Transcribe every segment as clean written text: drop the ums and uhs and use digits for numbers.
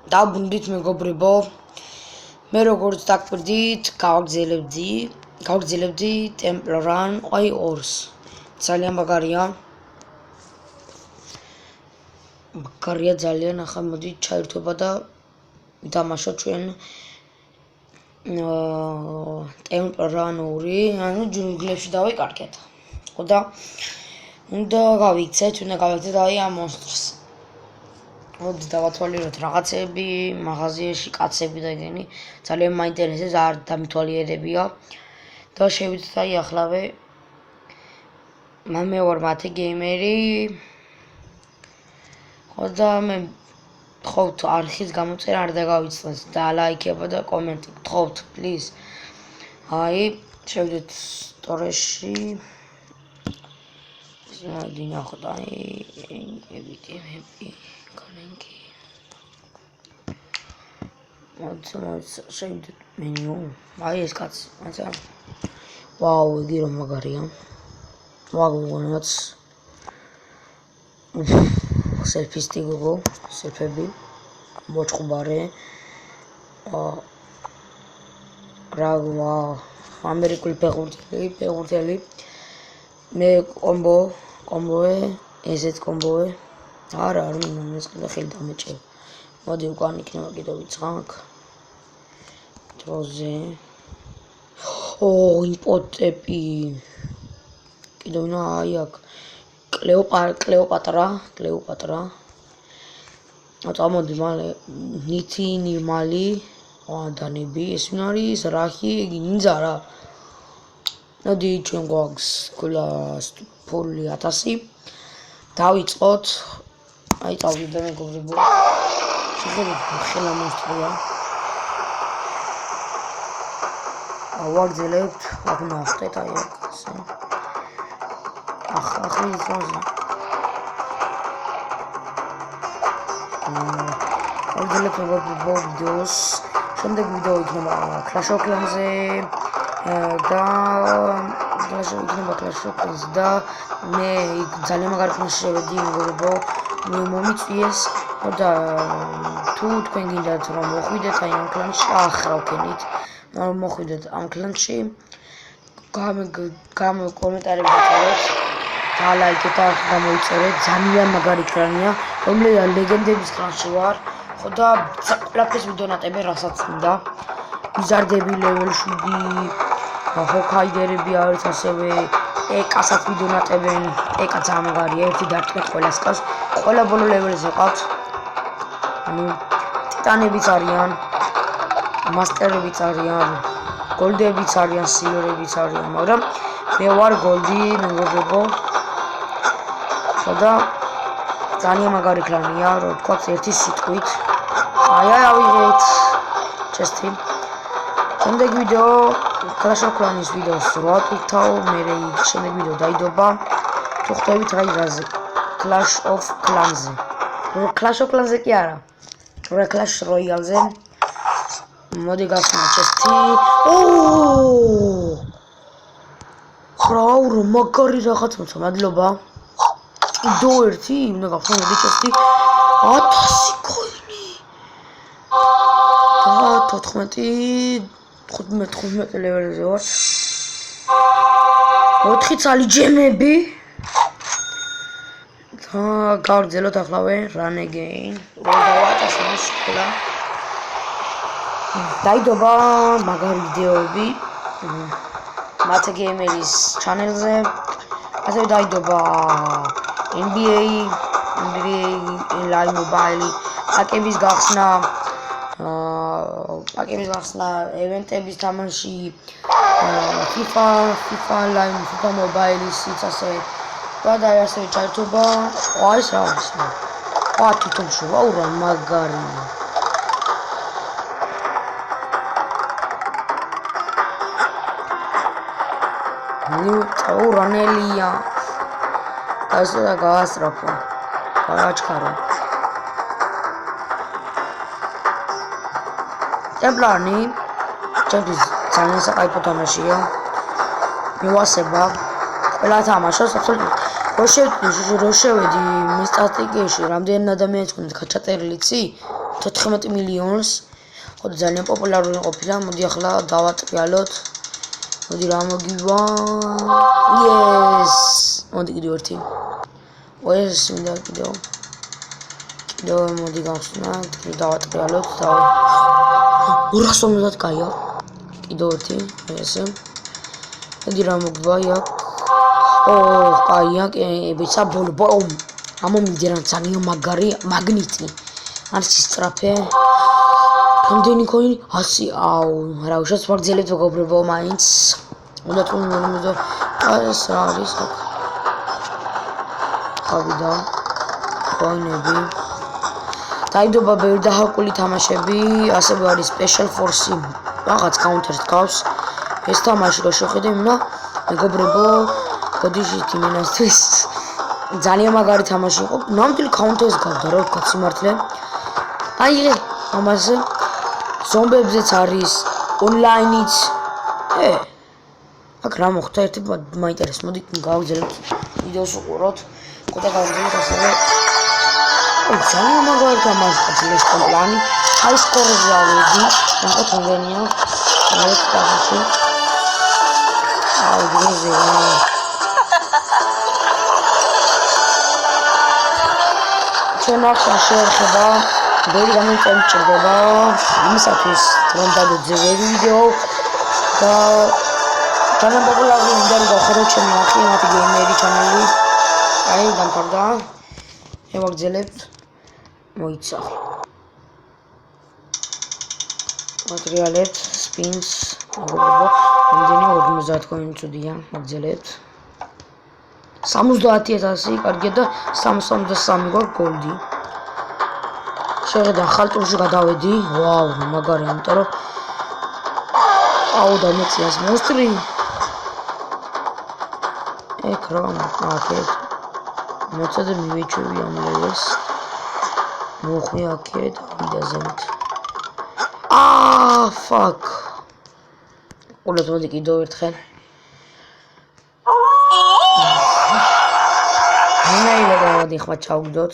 დაბრუნდით მეგობრებო. მე როგორც დაკვირდით, გავაგზელებდი Temple Run აი 2-ს. ძალიან მაგარია ძალიან. ახლა მოდით ჩაერთვება და ვთამაშოთ ჩვენ Temple Run 2, ანუ ჯუნგლებში დავიკარგეთ. ხო და უნდა გავიქცეთ აი ამ მონსტრს. მოდი დავათვალიეროთ რაღაცები, მაღაზიაში კაცები და ეგენი. ძალიან მაინტერესებს, არ დამითვალიერებია და შევიცით აი ახლავე მე ვარ მათი გეიმერი. ხო და მე გთხოვთ არხის გამოწერა არ დაგავიწყდეს და ლაიქება და კომენტი გთხოვთ პლიზ. აი შევიდეთ სტორეში. დინახოთ აი ებიტი კალენკი. მოდი შევიდეთ მენიუ. აი ეს კაცი, მაცა. ვაუ, იგი რომ მაგარია. ვაგონაც სელფისტი გოგო, სელფები, მოჭყუბარე. რა ამერიკული ფეხბურთელი. მე კომბოე, ესეც კომბოე. არა, არ მინდა მე ხელი დამეჭე. მოდი უკან იქნება კიდევ ვიწყაკ. დროზე. იმპოტები. კიდევ აი აქ კლეოპატრა. მოდი მალე ნითი ნიმალი, დანები, ეს ვინ არის? რახი, ნინძა რა. მოდი ჩვენ გვაქვს ფული 1000. დავიწყოთ. აი წავიდა მეგობრებო. შეხედეთ ხელა მონსტრია. ვაგზელებთ, ვნახეთ აი ასე. ახლა ისოზე. ვაგზელებთ ვიდეოს. შემდეგ ვიდეო იქნება Clash of Clans-ზე და მე ძალიან მაგარი ხმის შევედი მეგობრებო. მე მომიწვიეს და თუ თქვენ გინდათ რომ მოხვიდეთ აი ამ კლანში, ახრავქენით. მოხვიდეთ ამ კლანში. კომენტარები დაწერეთ. და ლაიქეთ და გამოიწერეთ. ძალიან მაგარი კლანია, რომელია ლეგენდების კლანში ვარ. ხო და ყველაფერს ვიდონატებ რასაც მინდა. ვიზარდები level 7, ჰოკაიდერები არის ასევე ეკასაც ვიდონატებენ. ეკა ძალიან მაგარია, ერთი დარტყმეთ ყველას ყავს. ყველა ბოლო level-ზე ყავთ. ანუ ტიტანებიც არიან, მასტერებიც არიან, გოლდებიც არიან, სილვერებიც არიან, მაგრამ მე ვარ გოლდი მეგობრებო. ხო და ძალიან მაგარი კლანია, რო თქვათ ერთი სიტყვით. აი ავიღეთ ჩესტი. შემდეგ ვიდეო Clash of Clans ვიდეოს რა თვითაო, მე შემდეგ ვიდეო დაიდობა. თუ ხვდებით რა იგაზე Clash of Clans-ზე. Clash of Clans-ზე კი არა. რა Clash Royale-ზე. მოდი გავხსნა ჩესტი. ხრაუ რომ მაგარი რაღაც მოცა, მადლობა. კიდო ერთი, უნდა გავხსნა მოდი ჩესტი. 1000 კოინი. და 15 level-ზე ვარ. 4 ცალი ჯემები. და გავგზელოთ ახლავე Run Again. დავატესოთ ყველა. დაიდობა მაგარი ვიდეოები მათი გეიმერის ჩანელზე. ასევე დაიდობა NBA Live Mobile პაკების გახსნა, ევენტების თამაში, FIFA Live, FIFA Mobile-იც ასე და ასევე ჩაერთვება. აი ეს რა არის? თვითონში ვაუ რა მაგარი. რანელია. ასე და გაასწრაფო. გააჩქარო. ტემპლარი ჩემთვის ძალიან საკაიფო თამაშია. მივასება ყველა თამაშობს აბსოლუტურად. რო შევედი მე სტატიკაში, რამდენი ადამიანის ქონდა ჩაწერილი ცი? 14 მილიონს. ხოდა ძალიან პოპულარული ყოფილა. მოდი ახლა დავატრიალოთ. მოდი რა მოგივა. Yes! მოდი კიდევ ერთი. ეს მინდა კიდევ მოდი გავხსნათ. კიდევ დავატრიალოთ. 250 კაია. კიდევ ერთი ესე. მოდი რა მოგივა აქ. კაია, ბიცა ბოლბო. ამომიდიან ძალიან მაგარი მაგნიტი. არ სისტრაფე. რამდენი კოინი? 100. აუ, რა უშავს ვაგზელებთ მეგობრებო მაინც. უნდა თუ მომდო. ეს რა არის აქ? ხავიდა. კოინები. დაიდობა ბევრი დაჰაკული თამაშები, ასევე არის Special Force, რაღაც Counter გავს. ეს თამაში რო შეხედე, მეგობრებო, გოდიშით იმენასთვის ძალიან მაგარი თამაში იყო. ნამდვილი Counter-ს გავდა, რა ვთქვა, სიმართლე. აი, ამაზე ზომბებზეც არის, ონლაინიც. აქ რა მოხდა, ერთი მაინტერესებს, მოდი გავგზავნოთ ვიდეოს უყუროთ. ხოდა გავგზავნოთ ასევე ძალიან მაგარი თამაში ეს კომპლანი. აი სკორზე ავედი, მაგათ მოგენია. აი თამაში. აუ გზაზე. ჩვენ ახლა შეერხება ბევრი გამოიწვევდება იმისათვის რომ დაგეძებე ვიდეო და ძალიან პოპულარული ინდარი გახედოთ ჩემი ახი მათი გეიმერი ჩანელი. აი დამთავრდა. ევაგზელებთ. მოიცა. მატერიალებს, სპინს, მოგებო. რამდენი 50 კოინი წუდია, მოგზელებთ. 70000 კარგია და 73 გვაქვს გოლდი. შეხედა ხალტურში გადავედი. ვაუ, მაგარი, იმიტომ რომ აუ დამეციას მონსტრი. ეკრან, აქეთ. მოცადე მივეჩვევი ამ ლეველს. მოხვი აქეთ, ვიდაზემთ. Fuck. ყოლოთ მოდი კიდევ ერთხელ. მოდი ხმა ჩავგდოთ.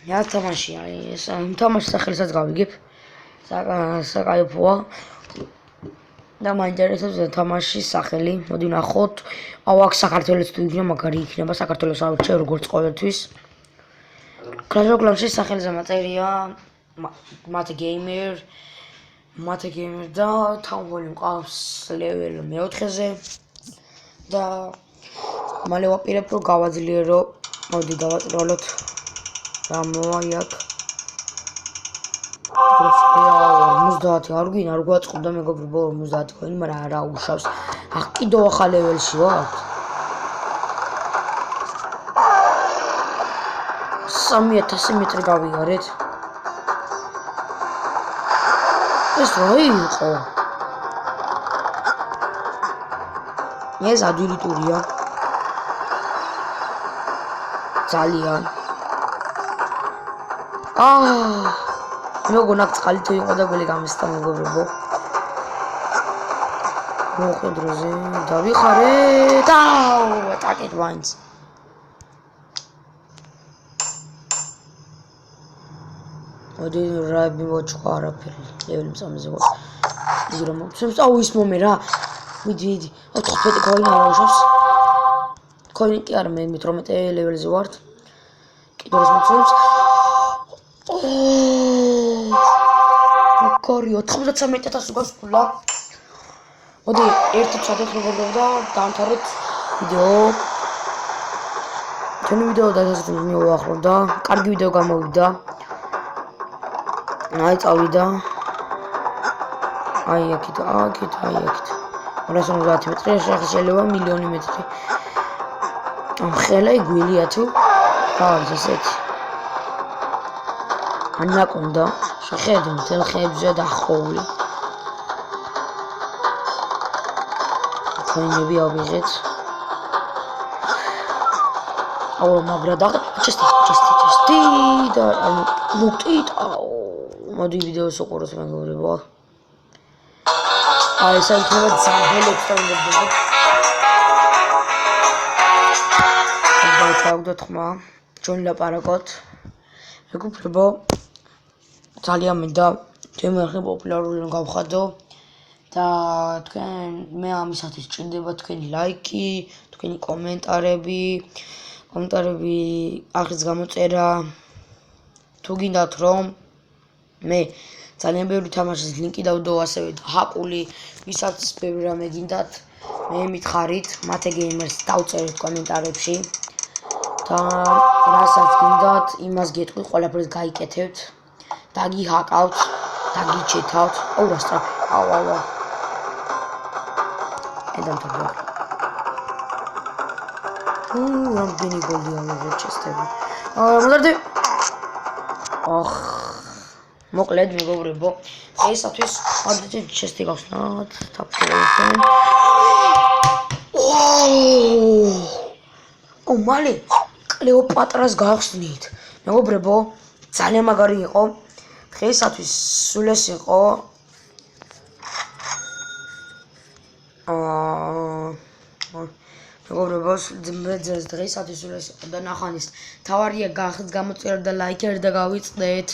რა თამაშია ეს? თამაშის სახელსაც გავიგებ. საკაიფოა. და მაინტერესებს თამაშის სახელი. მოდი ვნახოთ. აუ აქ საქართველოს თუ იქნება მაგარი იქნება. საქართველოს ავირჩევ როგორც ყოველთვის. Clash of Clans-ის სახელზე მატერია. მათი გეიმერ და Town-Hall მყავს level 4-ზე და მალე ვაპირებ რომ გავაძლიერო. მოდი დავატრიალოთ. რა მოვა აქ? 50 არ გვინა არ გვაწყობდა მეგობრებო 50 კოინი, მაგრამ არა უშავს. ახ კიდევ ახალ level-ში ვართ. 3000 მეტრი გავიარეთ. ეს რა იყო? ეს ადვილი ტურია. ძალიან. მეგონა წყალი თუ იყო და გველი გამისთა მეგობრებო. მოხედროზე დავიხარეთ. ატაკეთ ვაინს. მოდი რა მივოჭყა არაფერი. ლეველი მწამეზე ვარ. იგი რომ მომწევს. ის მომე რა. მიდი. 15 კოინი არ აუშავს. კოინი კი არა მე 18 ლეველზე ვარ. კიდევ ეს მომწევს. მაგარი 93000 გავს ფულა. მოდი ერთი წოდეთ როგორ და დავთაროთ ვიდეო. ჩვენი ვიდეო დასასრულს მივუახლოვდა. კარგი ვიდეო გამოვიდა. აი წავიდა. აი აქეთ. 250 მეტრი შეიძლება მილიონი მეტრი. ხელა იგვილია თუ არის ესეთი. ანაკონდა შეხედე მთელ ხეებზე დახოვული. კოინები ავიღეთ. აუ მაგრა და ჩესტი და მუტით მოდი ვიდეოს უყუროთ მეგობრებო. აი საერთოდ ძალიან ხმოვანდება. დავთვალოთ ხმა. ჩვენ ლაპარაკოთ. მეგობრებო, ძალიან მინდა ჩემი არხი პოპულარული გავხადო და თქვენ მე ამისათვის ჭირდება თქვენი ლაიკი, თქვენი კომენტარები, არხის გამოწერა. თუ გინდათ რომ მე ძალიან ბევრი თამაშის ლინკი დავდო, ასევე ჰაკული, ვისაც ბევრი რამე გინდათ, მე მითხარით, Mate Gamers დავწერეთ კომენტარებში და რასაც გინდათ, იმას გეტყვი, ყველაფერს გაიკეთებთ, დაგიჰაკავთ, დაგიჩეთავთ. რა სწრაფი. აუ. ედამთობია. რამდენი გოლია მოვიდა ჩესტები. მოდარდი. მოკლედ მეგობრებო, დღეისათვის მოდით ჩესტი გავხსნათ, თაფლოვან. მალე კლეოპატრას გავხსნით. მეგობრებო, ძალიან მაგარი იყო. დღეისათვის სულ ეს იყო. მეგობრებო, დღეისათვის სულ ეს იყო და ნახანის თავარია გახდეთ გამოწერა და ლაიქი და გავიწყდეთ.